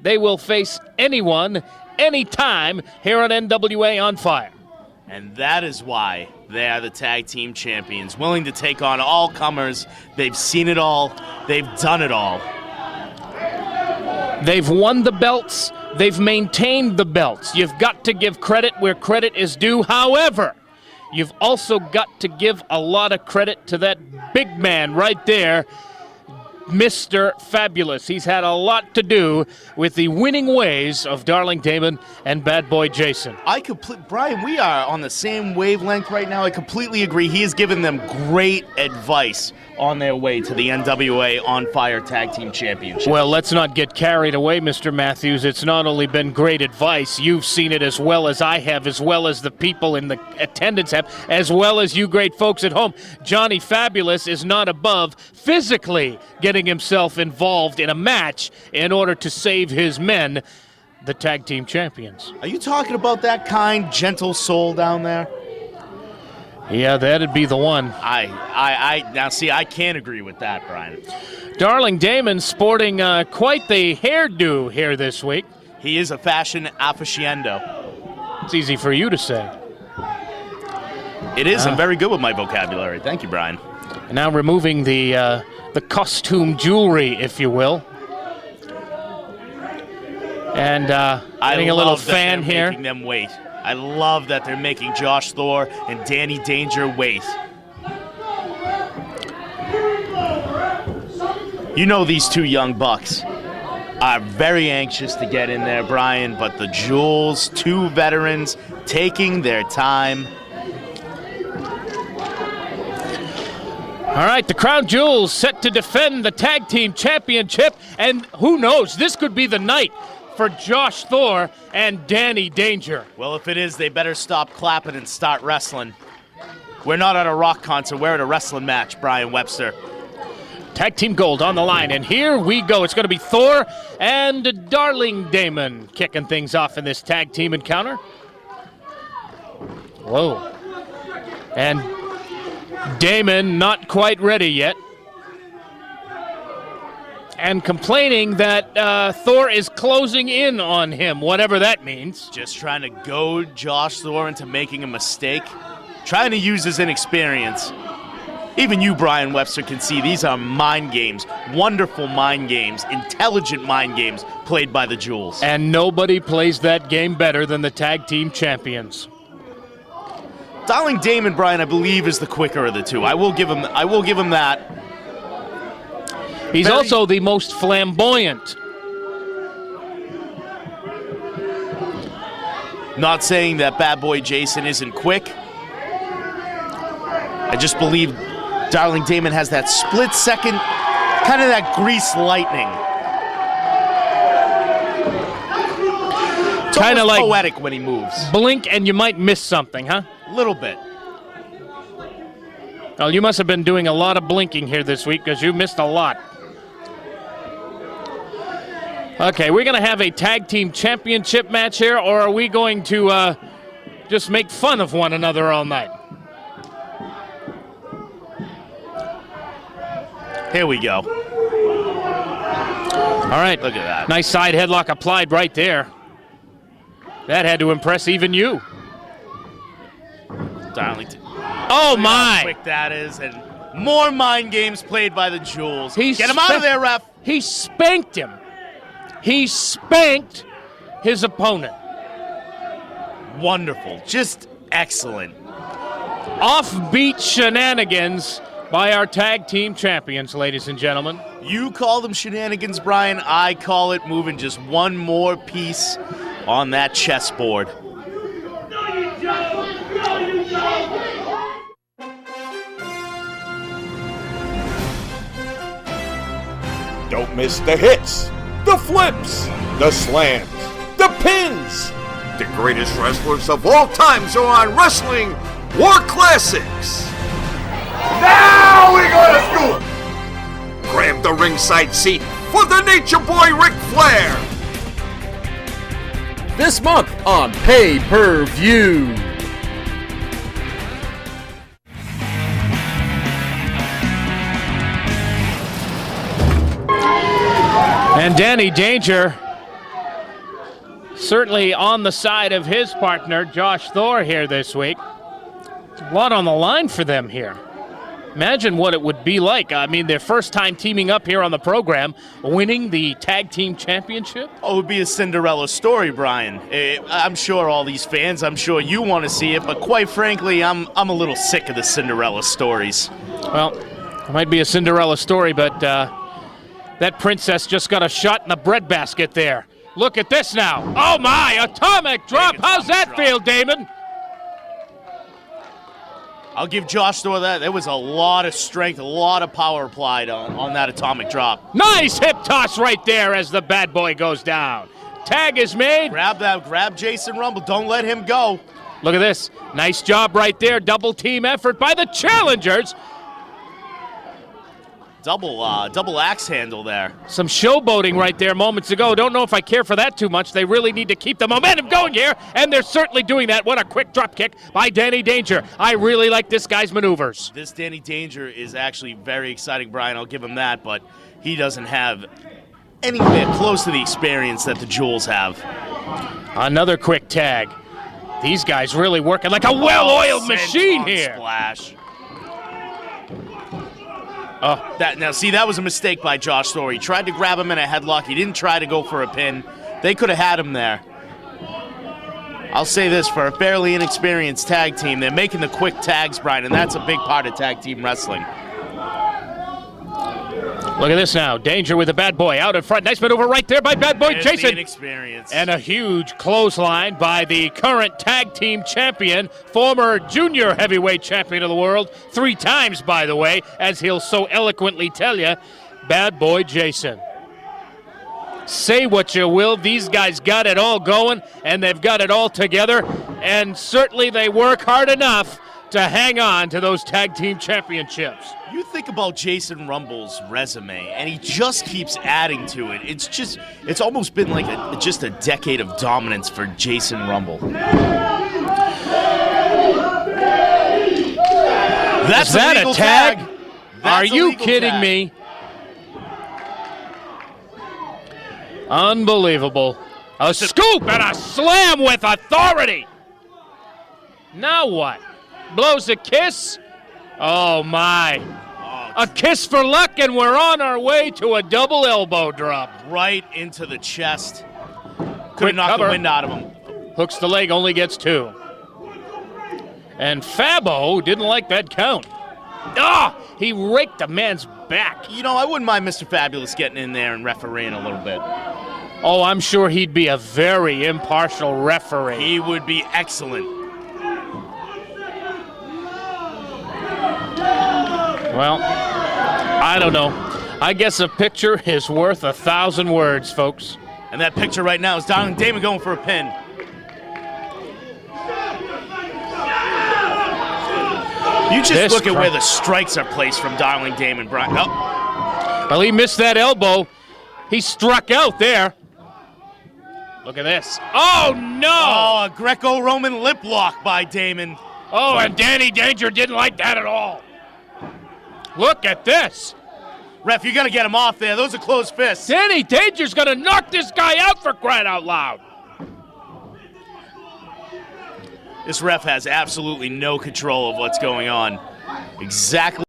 they will face anyone, anytime here on NWA On Fire. And that is why they are the tag team champions, willing to take on all comers. They've seen it all. They've done it all. They've won the belts. They've maintained the belts. You've got to give credit where credit is due. However, you've also got to give a lot of credit to that big man right there, Mr. Fabulous. He's had a lot to do with the winning ways of Darling Damon and Bad Boy Jason. Brian, we are on the same wavelength right now. I completely agree. He has given them great advice on their way to the NWA On Fire Tag Team Championship. Well, let's not get carried away, Mr. Matthews. It's not only been great advice. You've seen it as well as I have, as well as the people in the attendance have, as well as you great folks at home. Johnny Fabulous is not above physically getting himself involved in a match in order to save his men, the tag team champions. Are you talking about that kind, gentle soul down there? Yeah, that'd be the one. Now see, I can't agree with that, Brian. Darling Damon sporting quite the hairdo here this week. He is a fashion aficionado. It's easy for you to say. It is. I'm very good with my vocabulary. Thank you, Brian. Now removing the costume jewelry, if you will. And getting a little fan here. Making them wait. I love that they're making Josh Thor and Danny Danger wait. You know these two young bucks are very anxious to get in there, Brian, but the Jewels, two veterans, taking their time. All right, the Crown Jewels set to defend the Tag Team Championship, and who knows, this could be the night for Josh Thor and Danny Danger. Well, if it is, they better stop clapping and start wrestling. We're not at a rock concert, we're at a wrestling match, Brian Webster. Tag Team Gold on the line, and here we go. It's going to be Thor and Darling Damon kicking things off in this tag team encounter. Whoa. And Damon not quite ready yet. And complaining that Thor is closing in on him, whatever that means. Just trying to goad Josh Thor into making a mistake. Trying to use his inexperience. Even you, Brian Webster, can see these are mind games. Wonderful mind games. Intelligent mind games played by the Jewels. And nobody plays that game better than the tag team champions. Darling Damon, Brian, I believe, is the quicker of the two. I will give him that. He's also the most flamboyant. Not saying that Bad Boy Jason isn't quick. I just believe Darling Damon has that split second, kind of that grease lightning. It's kind of like poetic when he moves. Blink and you might miss something, huh? A little bit. Well, you must have been doing a lot of blinking here this week because you missed a lot. Okay, we're going to have a tag team championship match here, or are we going to just make fun of one another all night? Here we go. All right. Look at that. Nice side headlock applied right there. That had to impress even you. Darlington. Oh, my. How quick that is, and more mind games played by the Jewels. Get him out of there, ref. He spanked him. He spanked his opponent. Wonderful. Just excellent. Offbeat shenanigans by our tag team champions, ladies and gentlemen. You call them shenanigans, Brian. I call it moving just one more piece on that chessboard. Don't miss the hits, the flips, the slams, the pins. The greatest wrestlers of all times are on Wrestling War Classics. Now we're gonna do it! Grab the ringside seat for the Nature Boy Ric Flair. This month on Pay-Per-View. And Danny Danger certainly on the side of his partner, Josh Thor, here this week. A lot on the line for them here. Imagine what it would be like. I mean, their first time teaming up here on the program, winning the tag team championship. Oh, it would be a Cinderella story, Brian. I'm sure all these fans, I'm sure you want to see it, but quite frankly, I'm a little sick of the Cinderella stories. Well, it might be a Cinderella story, but that princess just got a shot in the breadbasket there. Look at this now. Oh, my, atomic drop. How's that feel, Damon? I'll give Josh Thor that. There was a lot of strength, a lot of power applied on that atomic drop. Nice hip toss right there as the bad boy goes down. Tag is made. Grab Jason Rumble. Don't let him go. Look at this. Nice job right there. Double team effort by the challengers. Double axe handle there. Some showboating right there moments ago. Don't know if I care for that too much. They really need to keep the momentum going here, and they're certainly doing that. What a quick drop kick by Danny Danger. I really like this guy's maneuvers. This Danny Danger is actually very exciting, Brian. I'll give him that, but he doesn't have any bit close to the experience that the Jewels have. Another quick tag. These guys really working like a well-oiled machine here. Splash. That was a mistake by Josh Thor. He tried to grab him in a headlock. He didn't try to go for a pin. They could have had him there. I'll say this, for a fairly inexperienced tag team, they're making the quick tags, Brian, and that's a big part of tag team wrestling. Look at this now. Danger with the bad boy out in front. Nice maneuver right there by bad boy Jason. The inexperience. And a huge clothesline by the current tag team champion, former junior heavyweight champion of the world, 3 times, by the way, as he'll so eloquently tell you, bad boy Jason. Say what you will, these guys got it all going, and they've got it all together, and certainly they work hard enough to hang on to those tag team championships. You think about Jason Rumble's resume, and he just keeps adding to it. It's almost been like just a decade of dominance for Jason Rumble. That's Is that a tag? Are you kidding me? Unbelievable. A scoop and a slam with authority. Now what? Blows a kiss? Oh, my. A kiss for luck, and we're on our way to a double elbow drop. Right into the chest. Could have knocked the wind out of him. Hooks the leg, only gets 2. And Fabo didn't like that count. He raked a man's back. You know, I wouldn't mind Mr. Fabulous getting in there and refereeing a little bit. Oh, I'm sure he'd be a very impartial referee. He would be excellent. Well, I don't know. I guess a picture is worth 1,000 words, folks. And that picture right now is Darling Damon going for a pin. You just look at where the strikes are placed from Darling Damon, Brian. Oh. Well, he missed that elbow. He struck out there. Look at this. Oh, no! Oh, a Greco-Roman lip lock by Damon. Oh, and Danny Danger didn't like that at all. Look at this. Ref, you got to get him off there. Those are closed fists. Danny Danger's going to knock this guy out, for crying out loud. This ref has absolutely no control of what's going on. Exactly.